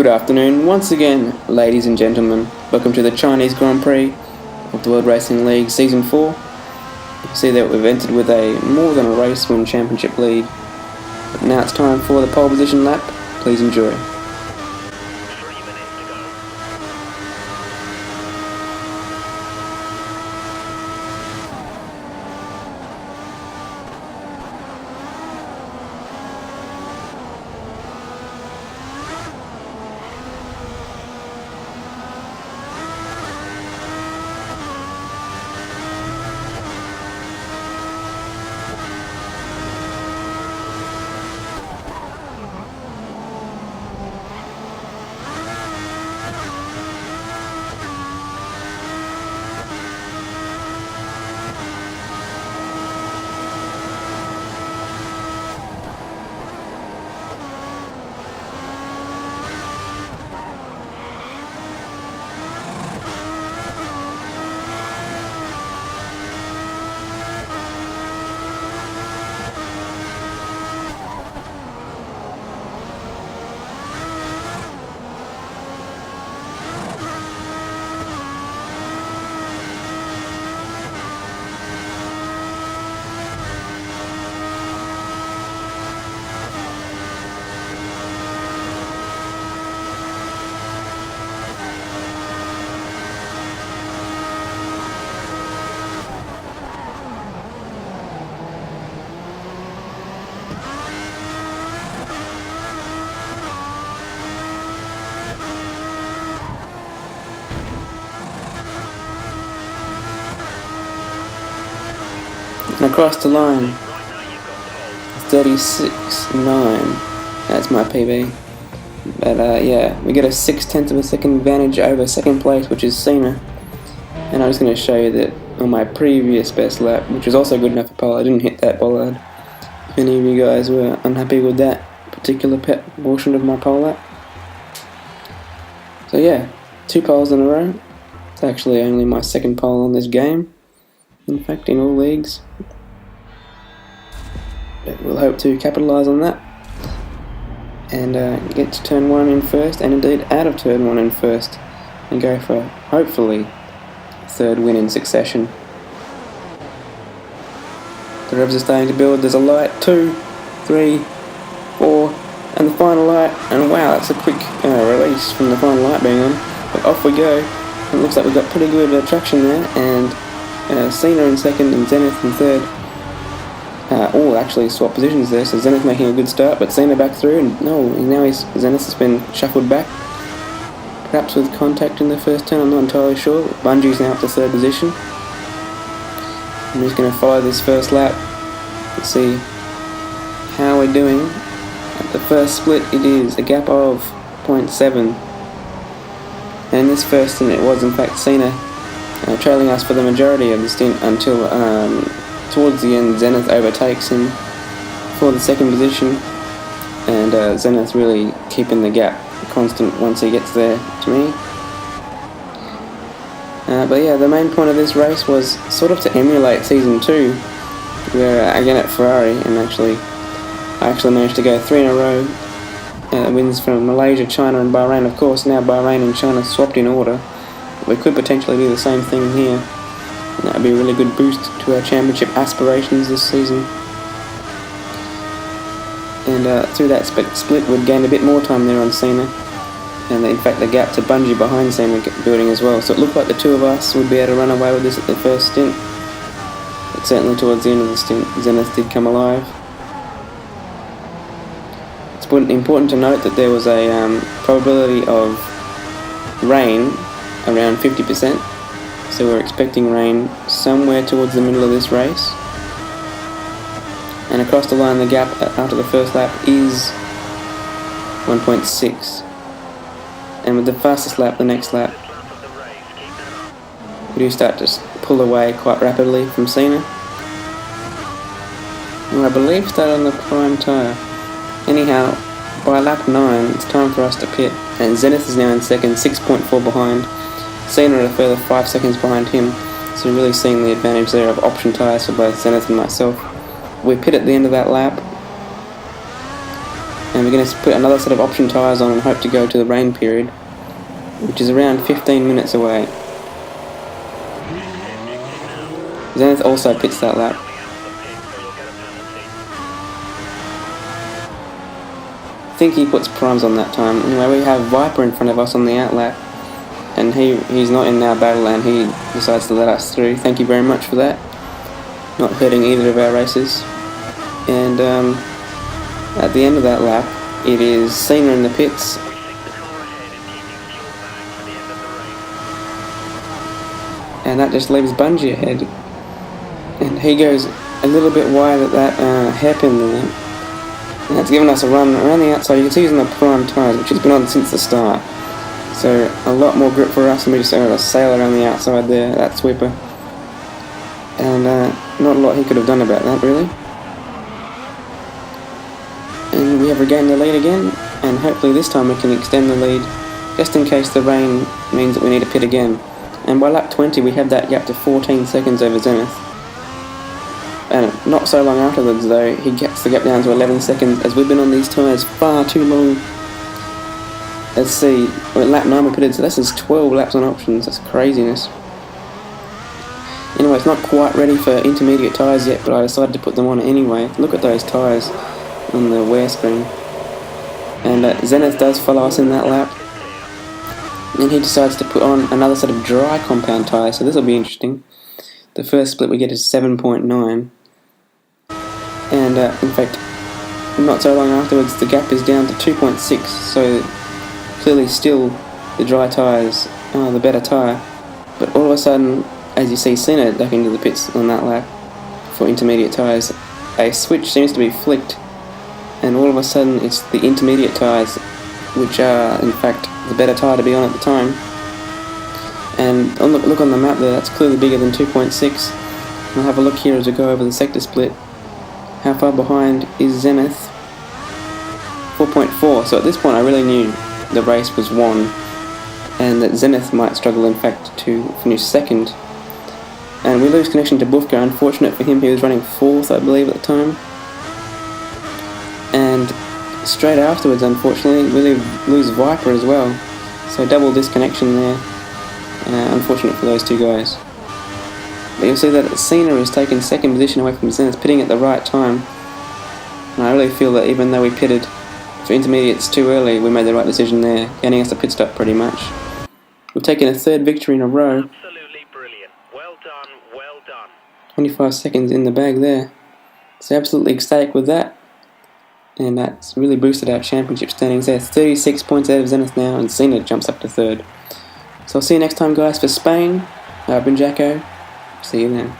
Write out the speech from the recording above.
Good afternoon once again, ladies and gentlemen. Welcome to the Chinese Grand Prix of the World Racing League Season 4. You can see that we've entered with a more than a race win championship lead. But now it's time for the pole position lap. Please enjoy. And across the line, 36.9. That's my PB. But yeah, we get a 0.6 of a second advantage over second place, which is Cena. And I'm just going to show you that on my previous best lap, which was also good enough for pole, I didn't hit that bollard. If any of you guys were unhappy with that particular portion of my pole lap. So yeah, 2 poles in a row. It's actually only my second pole on this game. In fact, in all leagues. But we'll hope to capitalise on that and get to turn 1 in first, and indeed out of turn 1 in first, and go for hopefully third win in succession. The revs are starting to build. There's a light, 2, 3, 4, and the final light, and wow, that's a quick release from the final light being on. But off we go. It looks like we've got pretty good traction there, and Cena in second and Zenith in third. All actually swap positions there, so Zenith making a good start, but Cena back through, and Zenith has been shuffled back. Perhaps with contact in the first turn, I'm not entirely sure. Bungie's now up to third position. I'm just going to follow this first lap to see how we're doing. At the first split, it is a gap of 0.7. And this first stint, it was in fact Cena trailing us for the majority of the stint until towards the end Zenith overtakes him for the second position, and Zenith really keeping the gap constant once he gets there to me. But yeah, the main point of this race was sort of to emulate Season 2, where again at Ferrari, and I actually managed to go 3 in a row. Wins from Malaysia, China and Bahrain. Of course, now Bahrain and China swapped in order. We could potentially do the same thing here, and that would be a really good boost to our championship aspirations this season. And through that split, we'd gained a bit more time there on Cena, and in fact the gap to Bungie behind Cena kept building as well. So it looked like the two of us would be able to run away with this at the first stint, but certainly towards the end of the stint, Zenith did come alive. It's important to note that there was a probability of rain around 50%, so we're expecting rain somewhere towards the middle of this race. And across the line, the gap after the first lap is 1.6, and with the fastest lap, the next lap, we do start to pull away quite rapidly from Cena, and I believe started on the prime tyre. Anyhow, by lap 9, it's time for us to pit, and Zenith is now in second, 6.4 behind. Cena at a further 5 seconds behind him, so really seeing the advantage there of option tyres for both Zenith and myself. We pit at the end of that lap, And we're going to put another set of option tyres on and hope to go to the rain period, which is around 15 minutes away. Zenith also pits that lap. I think he puts primes on that time. Anyway, we have Viper in front of us on the out lap, and he's not in our battle, and he decides to let us through. Thank you very much for that. Not hurting either of our races. And at the end of that lap, it is Cena in the pits. And that just leaves Bungie ahead. And he goes a little bit wide at that hairpin there. And that's given us a run around the outside. You can see he's on the prime tyres, which has been on since the start. So a lot more grip for us, and we just able to sail around the outside there, that sweeper. And not a lot he could have done about that, really. And we have regained the lead again, and hopefully this time we can extend the lead, just in case the rain means that we need to pit again. And by lap 20 we have that gap to 14 seconds over Zenith. And not so long afterwards though, he gets the gap down to 11 seconds, as we've been on these tyres far too long. Let's see, we're at lap 9 we pitted, so this is 12 laps on options. That's craziness. Anyway, it's not quite ready for intermediate tyres yet, but I decided to put them on anyway. Look at those tyres on the wear screen. And Zenith does follow us in that lap. And he decides to put on another set of dry compound tyres, so this will be interesting. The first split we get is 7.9. And in fact, not so long afterwards the gap is down to 2.6, so clearly still the dry tyres are the better tyre. But all of a sudden, as you see Cena duck into the pits on that lap for intermediate tyres, a switch seems to be flicked, and all of a sudden it's the intermediate tyres which are in fact the better tyre to be on at the time. And look on the map there, that's clearly bigger than 2.6. I'll have a look here as we go over the sector split. How far behind is Zenith? 4.4. So at this point I really knew the race was won, and that Zenith might struggle in fact to finish second. And we lose connection to Bufka. Unfortunate for him, he was running 4th I believe at the time. And straight afterwards, unfortunately, we lose Viper as well. So double disconnection there. Unfortunate for those two guys. But you'll see that Cena has taken second position away from Zenith, pitting at the right time. And I really feel that even though we pitted for intermediates too early, we made the right decision there, getting us a pit stop pretty much. We've taken a third victory in a row. Absolutely brilliant. Well done, well done. 25 seconds in the bag there. So absolutely ecstatic with that. And that's really boosted our championship standings there. 36 points out of Zenith now, and Cena jumps up to third. So I'll see you next time guys for Spain. I've been Jacko. See you then.